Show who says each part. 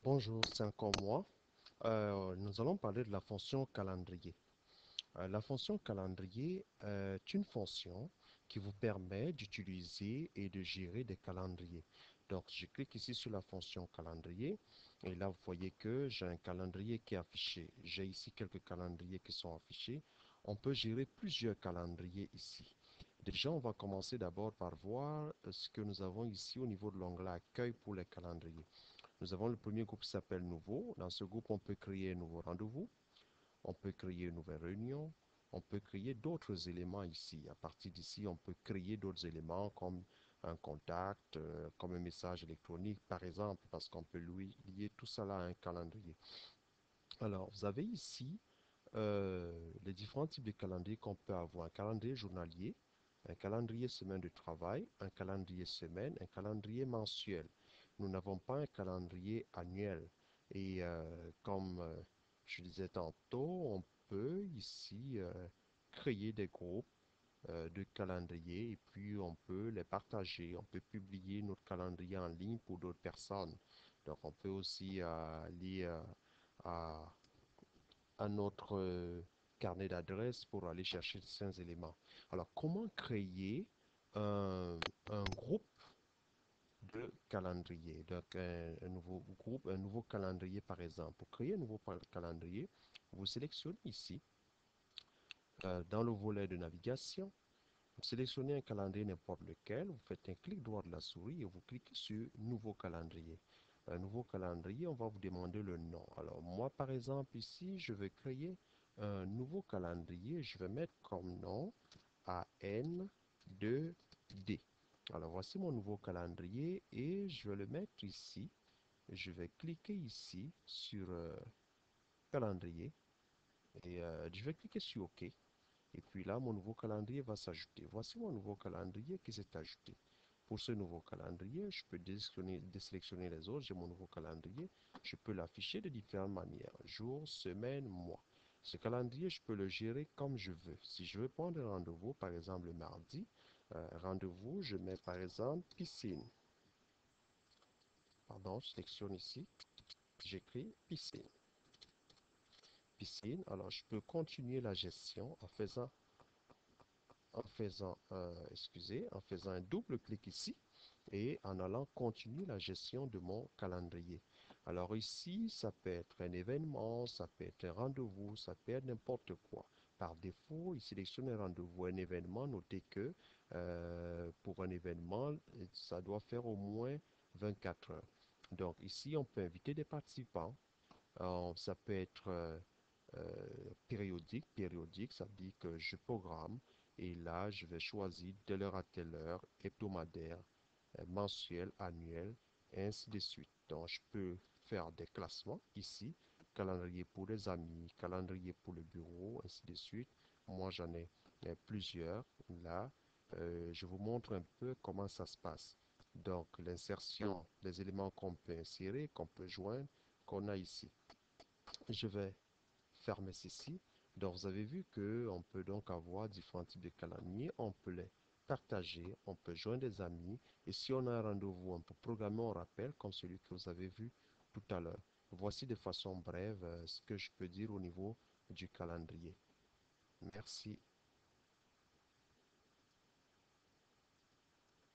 Speaker 1: Bonjour, c'est encore moi. Nous allons parler de la fonction calendrier. La fonction calendrier est une fonction qui vous permet d'utiliser et de gérer des calendriers. Donc, je clique ici sur la fonction calendrier et là, vous voyez que j'ai un calendrier qui est affiché. J'ai ici quelques calendriers qui sont affichés. On peut gérer plusieurs calendriers ici. Déjà, on va commencer d'abord par voir ce que nous avons ici au niveau de l'onglet Accueil pour les calendriers. Nous avons le premier groupe qui s'appelle Nouveau. Dans ce groupe, on peut créer un nouveau rendez-vous, on peut créer une nouvelle réunion, on peut créer d'autres éléments ici. À partir d'ici, on peut créer d'autres éléments comme un contact, comme un message électronique, par exemple, parce qu'on peut lier tout cela à un calendrier. Alors, vous avez ici les différents types de calendriers qu'on peut avoir. Un calendrier journalier, un calendrier semaine de travail, un calendrier semaine, un calendrier mensuel. Nous n'avons pas un calendrier annuel. Et comme je disais tantôt, on peut ici créer des groupes de calendriers et puis on peut les partager. On peut publier notre calendrier en ligne pour d'autres personnes. Donc on peut aussi aller à notre carnet d'adresses pour aller chercher certains éléments. Alors, comment créer un groupe de calendrier? Donc, un nouveau groupe, un nouveau calendrier, par exemple. Pour créer un nouveau calendrier, vous sélectionnez ici, dans le volet de navigation, vous sélectionnez un calendrier n'importe lequel, vous faites un clic droit de la souris et vous cliquez sur Nouveau calendrier. Un nouveau calendrier, on va vous demander le nom. Alors moi, par exemple, ici, je vais créer un nouveau calendrier. Je vais mettre comme nom AN2D. Alors voici mon nouveau calendrier et je vais le mettre ici. Je vais cliquer ici sur calendrier et je vais cliquer sur OK. Et puis là, mon nouveau calendrier va s'ajouter. Voici mon nouveau calendrier qui s'est ajouté. Pour ce nouveau calendrier, je peux désélectionner les autres. J'ai mon nouveau calendrier. Je peux l'afficher de différentes manières. Jour, semaine, mois. Ce calendrier, je peux le gérer comme je veux. Si je veux prendre un rendez-vous, par exemple le mardi, rendez-vous, je mets par exemple piscine. Pardon, je sélectionne ici. J'écris piscine. Piscine. Alors, je peux continuer la gestion en faisant un double clic ici et en allant continuer la gestion de mon calendrier. Alors ici, ça peut être un événement, ça peut être un rendez-vous, ça peut être n'importe quoi. Par défaut, il sélectionne un rendez-vous, un événement. Notez que pour un événement, ça doit faire au moins 24 heures. Donc ici, on peut inviter des participants. Ça peut être périodique, ça dit que je programme et là, je vais choisir de l'heure à telle heure, hebdomadaire, mensuel, annuel, et ainsi de suite. Donc, je peux faire des classements ici, calendrier pour les amis, calendrier pour le bureau, ainsi de suite. Moi, j'en ai plusieurs. Là, je vous montre un peu comment ça se passe. Donc, l'insertion, les éléments qu'on peut insérer, qu'on peut joindre, qu'on a ici. Je vais fermer ceci. Donc, vous avez vu que on peut donc avoir différents types de calendriers. On peut les partager, on peut joindre des amis. Et si on a un rendez-vous, on peut programmer un rappel comme celui que vous avez vu tout à l'heure. Voici de façon brève ce que je peux dire au niveau du calendrier. Merci.